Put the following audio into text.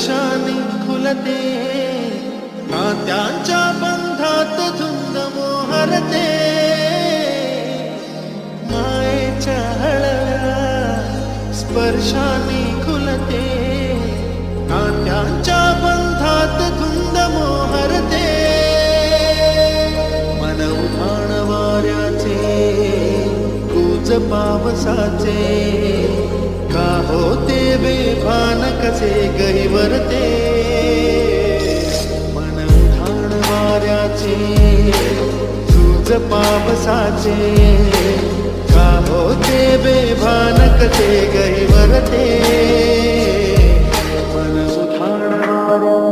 स्पर्शाने खुलते, नात्यांच्या बंधात धुंद मोहरते. मायेच्या हळव्या स्पर्शाने खुलते, नात्यांच्या बंधात धुंद मोहरते. मन उधाण वाऱ्याचे, कूज पावसाचे, का होते बेभान कसे गहिवरते. मन उधाण वाऱ्याचे, कूज पावसाचे, का होते बेभान कसे गहिवरते. मन उधाण वाऱ्याचे